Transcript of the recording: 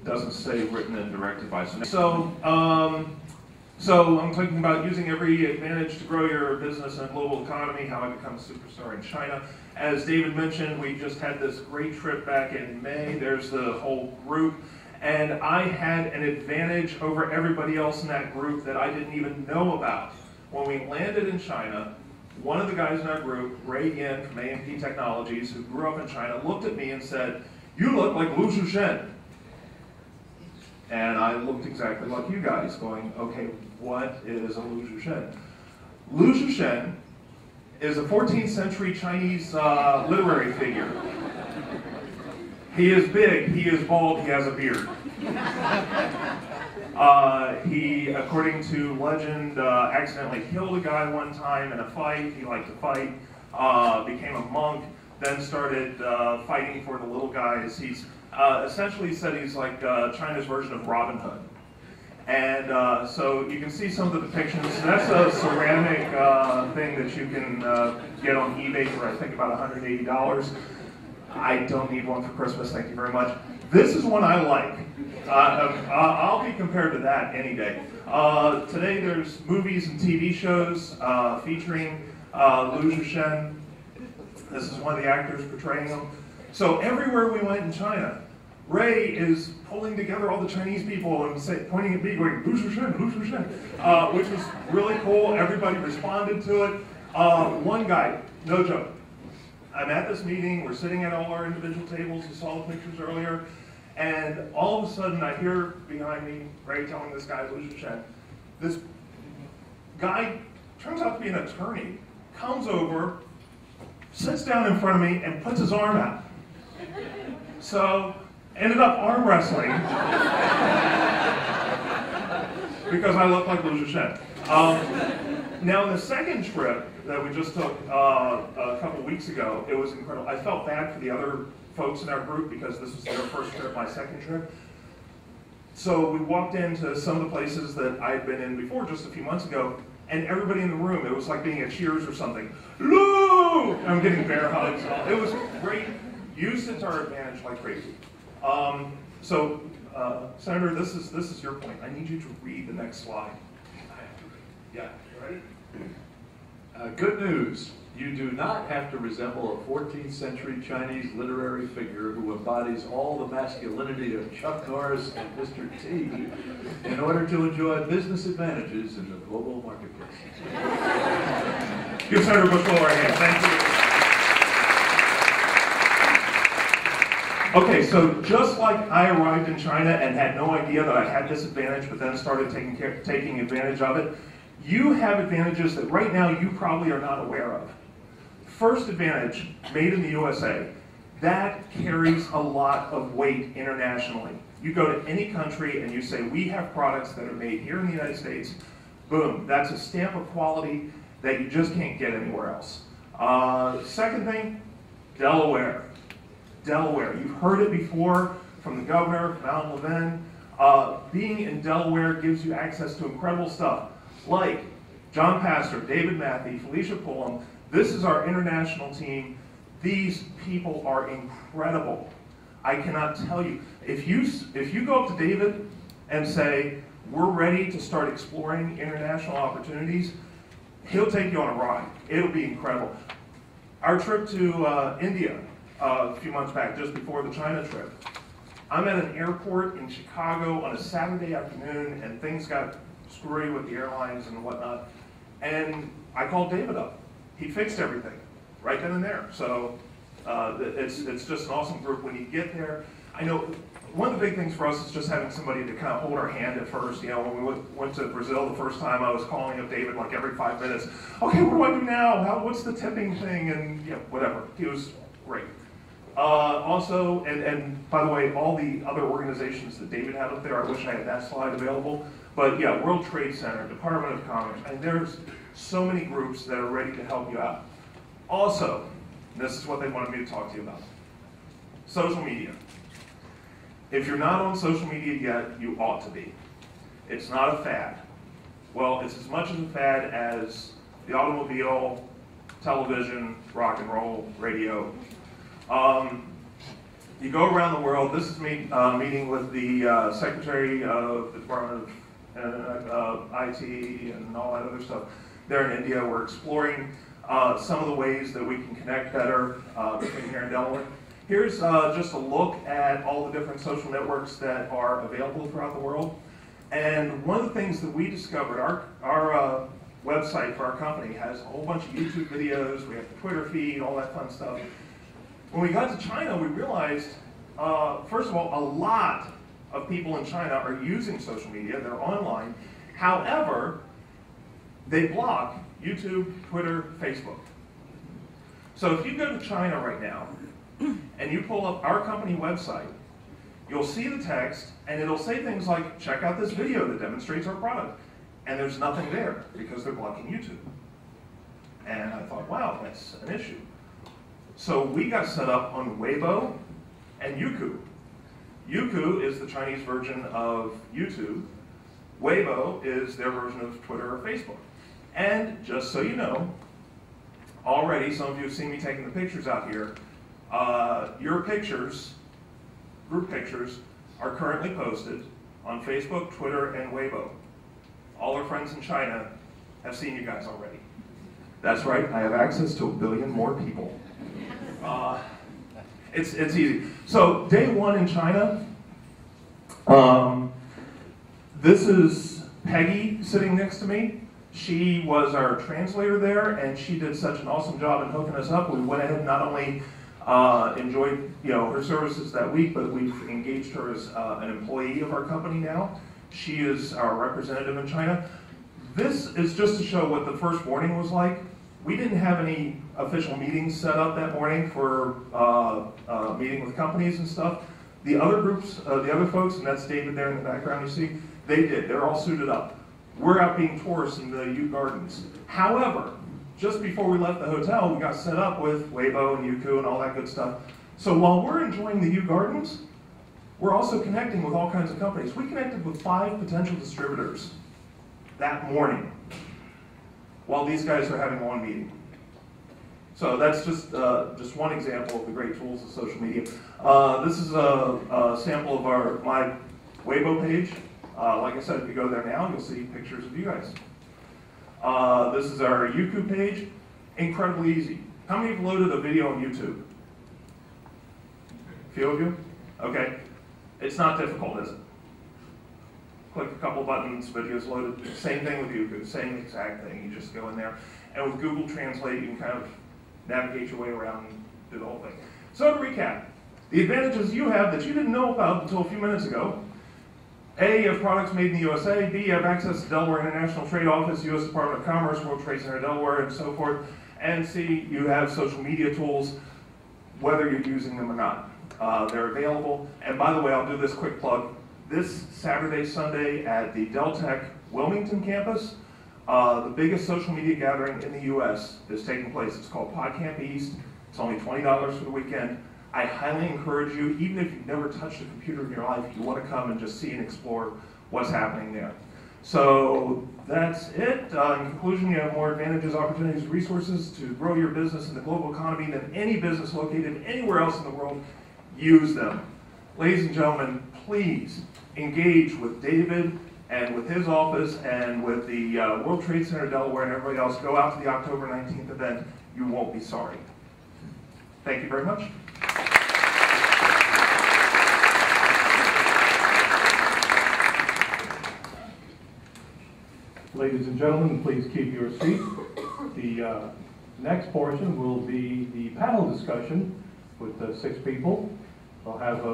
doesn't say written and directed by. So I'm talking about using every advantage to grow your business in a global economy, how I become a superstar in China. As David mentioned, we just had this great trip back in May. There's the whole group. And I had an advantage over everybody else in that group that I didn't even know about. When we landed in China, one of the guys in our group, Ray Yin from AMP Technologies, who grew up in China, looked at me and said, "You look like Lu Shushen." And I looked exactly like you guys, going, okay, what is a Lu Shushen? Lu Shushen is a 14th century Chinese literary figure. He is big, he is bald, he has a beard. He, according to legend, accidentally killed a guy one time in a fight. He liked to fight, became a monk, then started fighting for the little guys. He's essentially said he's like China's version of Robin Hood. And so you can see some of the depictions. That's a ceramic thing that you can get on eBay for, I think, about $180. I don't need one for Christmas, thank you very much. This is one I like. I'll be compared to that any day. Today there's movies and TV shows featuring Lu Shushen. This is one of the actors portraying him. So everywhere we went in China, Ray is pulling together all the Chinese people and pointing at me going, Lu Shushen, Lu Shushen, which was really cool. Everybody responded to it. One guy, no joke. I'm at this meeting, we're sitting at all our individual tables, you saw the pictures earlier, and all of a sudden I hear behind me Ray telling this guy, Lu Shushen, this guy turns out to be an attorney, comes over, sits down in front of me and puts his arm out. So, ended up arm wrestling because I look like Lu Shushen. Now, the second trip that we just took a couple weeks ago, it was incredible. I felt bad for the other folks in our group because this was their first trip, my second trip. So we walked into some of the places that I had been in before just a few months ago, and everybody in the room, it was like being at Cheers or something. Lou! I'm getting bear hugs. It was great. Used it to our advantage like crazy. Senator, this is your point. I need you to read the next slide. Yeah, ready? Good news. You do not have to resemble a 14th century Chinese literary figure who embodies all the masculinity of Chuck Norris and Mr. T in order to enjoy business advantages in the global marketplace. Give Senator Bush a hand. Thank you. Okay, so just like I arrived in China and had no idea that I had this advantage, but then started taking advantage of it, you have advantages that right now you probably are not aware of. First advantage, made in the USA, that carries a lot of weight internationally. You go to any country and you say, we have products that are made here in the United States, boom, that's a stamp of quality that you just can't get anywhere else. Second thing, Delaware. Delaware, you've heard it before from the governor, from Alan Levin. Being in Delaware gives you access to incredible stuff, like John Pastor, David Matthew, Felicia Pullum. This is our international team. These people are incredible. I cannot tell you. If you go up to David and say, we're ready to start exploring international opportunities, he'll take you on a ride. It'll be incredible. Our trip to India a few months back, just before the China trip, I'm at an airport in Chicago on a Saturday afternoon, and things got screwy with the airlines and whatnot, and I called David up. He fixed everything right then and there. So it's just an awesome group. When you get there, I know one of the big things for us is just having somebody to kind of hold our hand at first. You know, when we went to Brazil the first time, I was calling up David like every 5 minutes. Okay, what do I do now? What's the tipping thing? And yeah, whatever. He was great. Also, and by the way, all the other organizations that David had up there, I wish I had that slide available. But yeah, World Trade Center, Department of Commerce, and there's so many groups that are ready to help you out. Also, this is what they wanted me to talk to you about. Social media. If you're not on social media yet, you ought to be. It's not a fad. Well, it's as much of a fad as the automobile, television, rock and roll, radio. You go around the world. This is me meeting with the Secretary of the Department of IT and all that other stuff. There in India, we're exploring some of the ways that we can connect better between here and Delaware. Here's just a look at all the different social networks that are available throughout the world. And one of the things that we discovered, our website for our company has a whole bunch of YouTube videos, we have the Twitter feed, all that fun stuff. When we got to China, we realized, first of all, a lot of people in China are using social media, they're online. However, they block YouTube, Twitter, Facebook. So if you go to China right now, and you pull up our company website, you'll see the text, and it'll say things like, check out this video that demonstrates our product. And there's nothing there, because they're blocking YouTube. And I thought, wow, that's an issue. So we got set up on Weibo and Youku. Youku is the Chinese version of YouTube. Weibo is their version of Twitter or Facebook. And just so you know, already some of you have seen me taking the pictures out here. Your pictures, group pictures, are currently posted on Facebook, Twitter, and Weibo. All our friends in China have seen you guys already. That's right, I have access to 1 billion more people. It's easy. So day one in China, this is Peggy sitting next to me. She was our translator there, and she did such an awesome job in hooking us up. We went ahead and not only enjoyed her services that week, but we've engaged her as an employee of our company now. She is our representative in China. This is just to show what the first morning was like. We didn't have any official meetings set up that morning for meeting with companies and stuff. The other groups, the other folks, and that's David there in the background you see, they did. They're all suited up. We're out being tourists in the Ute Gardens. However, just before we left the hotel, we got set up with Weibo and Youku and all that good stuff. So while we're enjoying the Ute Gardens, we're also connecting with all kinds of companies. We connected with 5 potential distributors that morning while these guys are having one meeting. So that's just one example of the great tools of social media. This is a sample of my Weibo page. Like I said, if you go there now, you'll see pictures of you guys. This is our Youku page. Incredibly easy. How many have loaded a video on YouTube? A few of you? Okay. It's not difficult, is it? Click a couple buttons, videos loaded. Same thing with Youku, same exact thing. You just go in there. And with Google Translate, you can kind of navigate your way around and do the whole thing. So to recap, the advantages you have that you didn't know about until a few minutes ago: A, you have products made in the USA. B, you have access to Delaware International Trade Office, U.S. Department of Commerce, World Trade Center Delaware, and so forth. And C, you have social media tools, whether you're using them or not. They're available. And by the way, I'll do this quick plug. This Saturday, Sunday at the Deltech Wilmington campus, the biggest social media gathering in the U.S. is taking place. It's called PodCamp East. It's only $20 for the weekend. I highly encourage you, even if you've never touched a computer in your life, you want to come and just see and explore what's happening there. So that's it. In conclusion, you have more advantages, opportunities, resources to grow your business in the global economy than any business located anywhere else in the world. Use them. Ladies and gentlemen, please engage with David and with his office and with the World Trade Center Delaware and everybody else. Go out to the October 19th event. You won't be sorry. Thank you very much. Ladies and gentlemen, please keep your seats. The next portion will be the panel discussion with 6 people. I'll have